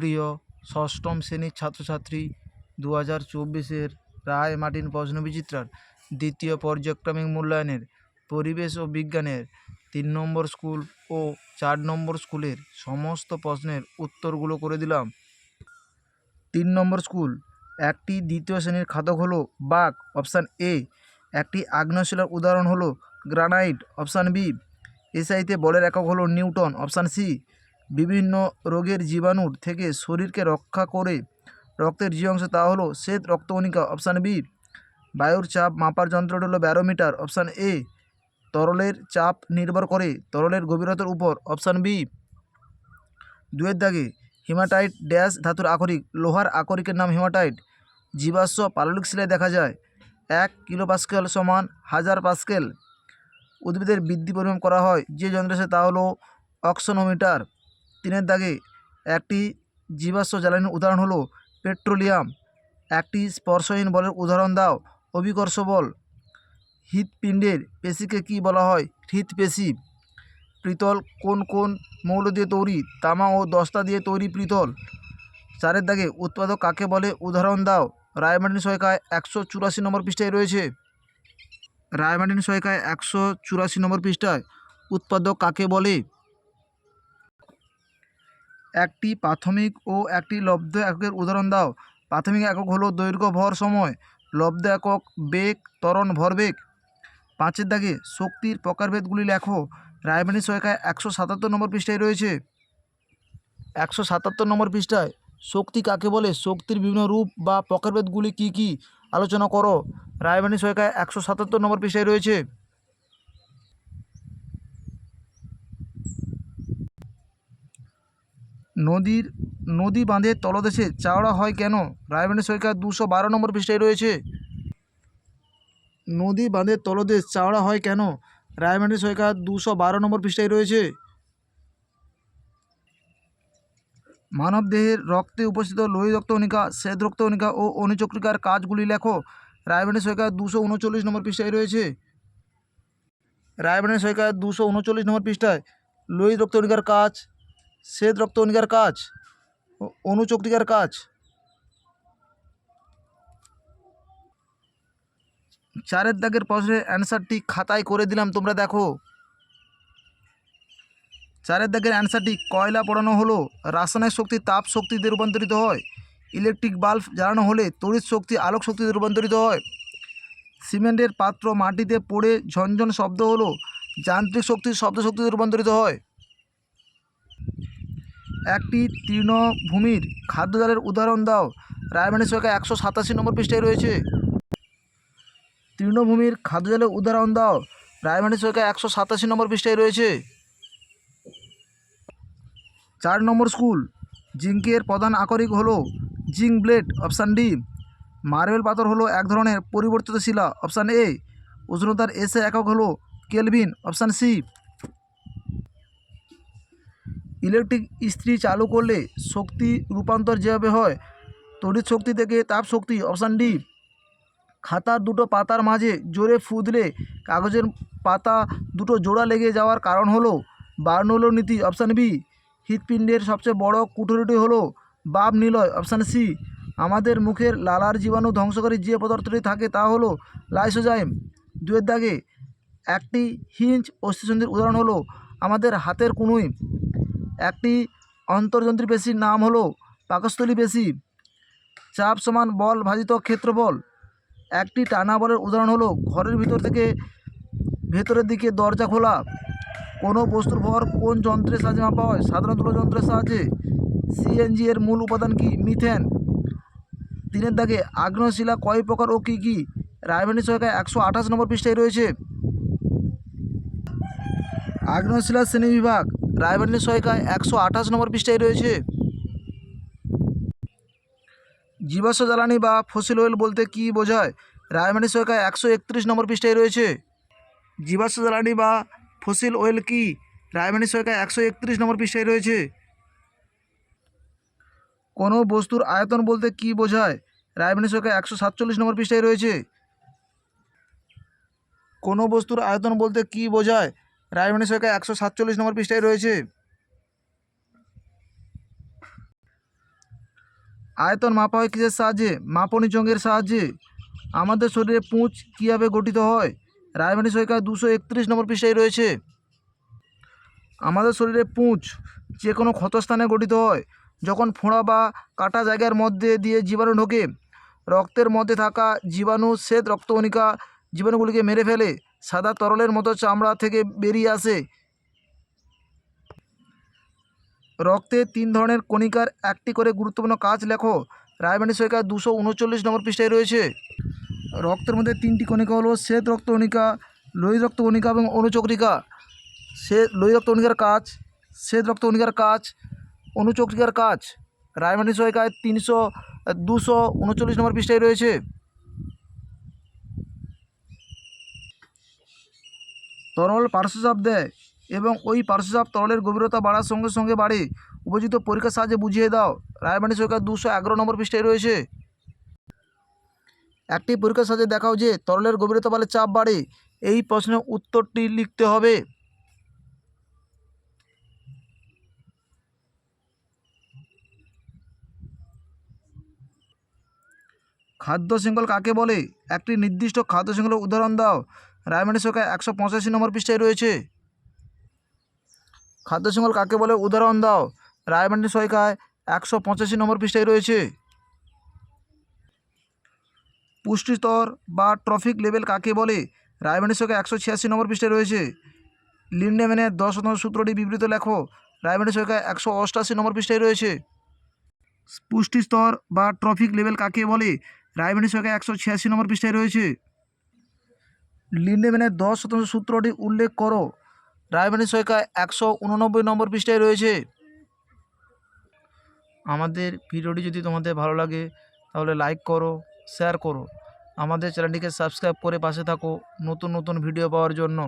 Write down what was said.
প্রিয় ষষ্ঠম শ্রেণীর ছাত্রছাত্রী, 2024-এর রায় মার্টিন প্রশ্নবিচিত্রার দ্বিতীয় পর্যায়ক্রমিক মূল্যায়নের পরিবেশ ও বিজ্ঞানের 3 নম্বর স্কুল ও 4 নম্বর স্কুলের সমস্ত প্রশ্নের উত্তরগুলো করে দিলাম। 3 নম্বর স্কুল, একটি দ্বিতীয় শ্রেণীর খাদক হলো বাঘ, অপশান এ। একটি আগ্নেয়শিলার উদাহরণ হলো গ্রানাইট, অপশান বি। এসআইতে বলের একক হলো নিউটন, অপশান সি। বিভিন্ন রোগের জীবাণুর থেকে শরীরকে রক্ষা করে রক্তের যে অংশ তা হলো শ্বেত রক্তকণিকা, অপশান বি। বায়ুর চাপ মাপার যন্ত্রটি হলো ব্যারোমিটার, অপশান এ। তরলের চাপ নির্ভর করে তরলের গভীরতার উপর, অপশান বি। 2-এর দাগে, হিমাটাইট ড্যাশ ধাতুর আকরিক, লোহার আকরিকের নাম হিমাটাইট। জীবাশ্ম পাললিক শিলায় দেখা যায়। 1 কিলোপাস্কেল সমান 1000 পাস্কেল। উদ্ভিদের বৃদ্ধি পরিমাপ করা হয় যে যন্ত্রের সাথে তা হলো অক্সনোমিটার। 3-এর দাগে, একটি জীবাশ্ম জ্বালানির উদাহরণ হলো পেট্রোলিয়াম। একটি স্পর্শহীন বলের উদাহরণ দাও। অভিকর্ষ বল। হৃৎপিণ্ডের পেশিকে কি বলা হয়? হৃৎপেশি। পিতল কোন কোন মৌল দিয়ে তৈরি? তামা ও দস্তা দিয়ে তৈরি পিতল। 4-এর দাগে, উৎপাদক কাকে বলে? উদাহরণ দাও। রায় মার্টিন সহায়িকায় 184 নম্বর পৃষ্ঠায় রয়েছে। রায় মার্টিন সহায়িকায় 184 নম্বর পৃষ্ঠায় উৎপাদক কাকে বলে? একটি প্রাথমিক ও একটি লব্ধ এককের উদাহরণ দাও। প্রাথমিক একক হলো দৈর্ঘ্য, ভর, সময়। লব্ধ একক বেগ, ত্বরণ, ভরবেগ। 5-এর দাগে, শক্তির প্রকারভেদগুলি লেখো। রায় মার্টিন সহায়িকায় 177 নম্বর পৃষ্ঠায় রয়েছে। 177 নম্বর পৃষ্ঠায় শক্তি কাকে বলে? শক্তির বিভিন্ন রূপ বা প্রকারভেদগুলি কি কি আলোচনা করো। রায় মার্টিন সহায়িকায় 177 নম্বর পৃষ্ঠায় রয়েছে। নদী বাঁধের তলদেশে চওড়া হয় কেন? রায় মার্টিন সহায়িকায় 212 নম্বর পৃষ্ঠায় রয়েছে। নদী বাঁধের তলদেশ চওড়া হয় কেন? রায় মার্টিন সহায়িকায় 212 নম্বর পৃষ্ঠায় রয়েছে। মানবদেহের রক্তে উপস্থিত লোহিত রক্তকণিকা, শ্বেত রক্তকণিকা ও অনুচক্রিকার কাজগুলি লেখো। রায় মার্টিন সহায়িকায় 239 নম্বর পৃষ্ঠায় রয়েছে। রায় মার্টিন সহায়িকায় 239 নম্বর পৃষ্ঠায় লোহিত রক্তকণিকার কাজ, শ্বেত রক্তকণিকার কাজ ও অনুচক্রিকার কাজ। 4-এর দাগের প্রশ্নের অ্যান্সারটি খাতায় করে দিলাম, তোমরা দেখো। 4-এর দাগের অ্যান্সারটি, কয়লা পোড়ানো হলো রাসায়নিক শক্তি তাপ শক্তিতে রূপান্তরিত হয়। ইলেকট্রিক বাল্ব জ্বালানো হলে তড়িৎ শক্তি আলোক শক্তিতে রূপান্তরিত হয়। সিমেন্টের পাত্র মাটিতে পড়ে ঝনঝন শব্দ হলো যান্ত্রিক শক্তি শব্দ শক্তিতে রূপান্তরিত হয়। একটি তৃণভূমির খাদ্যজালের উদাহরণ দাও। রায় মার্টিন সহায়িকায় 187 নম্বর পৃষ্ঠায় রয়েছে। তৃণভূমির খাদ্যজালের উদাহরণ দাও। রায় মার্টিন সহায়িকায় 187 নম্বর পৃষ্ঠায় রয়েছে। 4 নম্বর স্কুল, জিঙ্কের প্রধান আকরিক হলো zinc blade, option D. Marble পাথর হলো এক ধরনের পরিবর্তিত শিলা, অপশান এ। উষ্ণতার এসে একক হলো কেলভিন, অপশান সি। ইলেকট্রিক ইস্ত্রি চালু করলে শক্তি রূপান্তর যেভাবে হয় তড়িৎ শক্তি থেকে তাপ শক্তি, অপশান ডি। খাতার দুটো পাতার মাঝে জোরে ফু দিলে কাগজের পাতা দুটো জোড়া লেগে যাওয়ার কারণ হলো বার্নৌলির নীতি, অপশান বি। হৃৎপিণ্ডের সবচেয়ে বড় কুঠুরিটি হলো বাপ নিলয়, অপশান সি। আমাদের মুখের লালার জীবাণু ধ্বংসকারী যে পদার্থটি থাকে তা হলো লাইসোজাইম। 2-এর দাগে, একটি হিঞ্জ অস্থিসন্ধির উদাহরণ হলো আমাদের হাতের কনুই। একটি অন্তর্জন্ত্রী পেশির নাম হলো পাকস্থলী পেশি। চাপ সমান বল ভাজিত ক্ষেত্রফল। একটি টানা বলের উদাহরণ হলো ঘরের ভিতর থেকে ভেতরের দিকে দরজা খোলা। কোনো বস্তুর ভর কোন যন্ত্রের সাহায্যে মাপা হয়? সাধারণ তুলা যন্ত্রের সাহায্যে। সিএনজি এর মূল উপাদান কি? মিথেন। 3-এর দাগে, আগ্নেয়শিলা কয় প্রকার ও কী কী? রায় মার্টিন সহায়িকায় 128 নম্বর পৃষ্ঠায় রয়েছে। আগ্নেয়শিলার শ্রেণীবিভাগ রায় মার্টিন সহায়িকায় 128 নম্বর পৃষ্ঠায় রয়েছে। জীবাশ্ম জ্বালানি বা ফসিল অয়েল বলতে কী বোঝায়? রায় মার্টিন সহায়িকায় 131 নম্বর পৃষ্ঠায় রয়েছে। জীবাশ্ম জ্বালানি বা ফসিল অয়েল কি? রায় মার্টিন সহায়িকায় 131 নম্বর পৃষ্ঠায় রয়েছে। কোনো বস্তুর আয়তন বলতে কী বোঝায়? রায় মার্টিন সহায়িকায় 147 নম্বর পৃষ্ঠায় রয়েছে। কোনো বস্তুর আয়তন বলতে কী বোঝায়? রায় মার্টিন সহায়িকায় 147 নম্বর পৃষ্ঠায় রয়েছে। আয়তন মাপা হয় কিসের সাহায্যে? মাপনী চঙ্গের সাহায্যে। আমাদের শরীরে পুঁজ কীভাবে গঠিত হয়? রায়মানি সৈকায় 231 নম্বর পৃষ্ঠায় রয়েছে। আমাদের শরীরে পুঁজ যে কোনো ক্ষতস্থানে গঠিত হয় যখন ফোঁড়া বা কাটা জায়গার মধ্যে দিয়ে জীবাণু ঢোকে। রক্তের মধ্যে থাকা জীবাণু শ্বেত রক্তকণিকা জীবাণুগুলিকে মেরে ফেলে। সাদা তরলের মতো চামড়া থেকে বেরিয়ে আসে। রক্তে 3 ধরনের কণিকার একটি করে গুরুত্বপূর্ণ কাজ লেখো। রায়মানি সৈকায় 239 নম্বর পৃষ্ঠায় রয়েছে। রক্তের মধ্যে 3টি কণিকা হলো শ্বেত রক্তকণিকা, লোহিত রক্তকণিকা এবং অনুচক্রিকা। লোহিত রক্তকণিকার কাজ, শ্বেত রক্তকণিকার কাজ, অনুচক্রিকার কাজ রায়মানি সৈকায় 239 নম্বর পৃষ্ঠায় রয়েছে। তরল পার্শ্বচাপ দেয় এবং ওই পার্শ্বচাপ তরলের গভীরতা বাড়ার সঙ্গে সঙ্গে বাড়ে। উপযুক্ত পরীক্ষার সাহায্যে বুঝিয়ে দাও। রায়মানি সৈকায় 211 নম্বর পৃষ্ঠায় রয়েছে। একটি পরীক্ষার সাহায্যে দেখাও যে তরলের গভীরতা বাড়লে চাপ বাড়ে। এই প্রশ্নের উত্তরটি লিখতে হবে। খাদ্য শৃঙ্খল কাকে বলে? একটি নির্দিষ্ট খাদ্য শৃঙ্খলের উদাহরণ দাও। রায়মানি সৈকায় 185 নম্বর পৃষ্ঠায় রয়েছে। খাদ্য শৃঙ্খল কাকে বলে উদাহরণ দাও। রায়মানি সৈকায় 185 নম্বর পৃষ্ঠায় রয়েছে। পুষ্টিস্তর বা ট্রফিক লেভেল কাকে বলে? রায়মানি সৈকায় 186 নম্বর পৃষ্ঠায় রয়েছে। লিন্ডেম্যানের 10 সূত্রটি বিবৃত লেখো। রায়মানি সৈকায় 188 নম্বর পৃষ্ঠায় রয়েছে। পুষ্টিস্তর বা ট্রফিক লেভেল কাকে বলে? রায়মানি সৈকায় 186 নম্বর পৃষ্ঠায় রয়েছে। লিন্ডেম্যানের 10 সূত্রটি উল্লেখ করো। রায়মানি সৈকায় 189 নম্বর পৃষ্ঠায় রয়েছে। আমাদের ভিডিওটি যদি তোমাদের ভালো লাগে তাহলে লাইক করো, শেয়ার করো। আমাদের চ্যানেলটিকে সাবস্ক্রাইব করে পাশে থাকো নতুন নতুন ভিডিও পাওয়ার জন্য।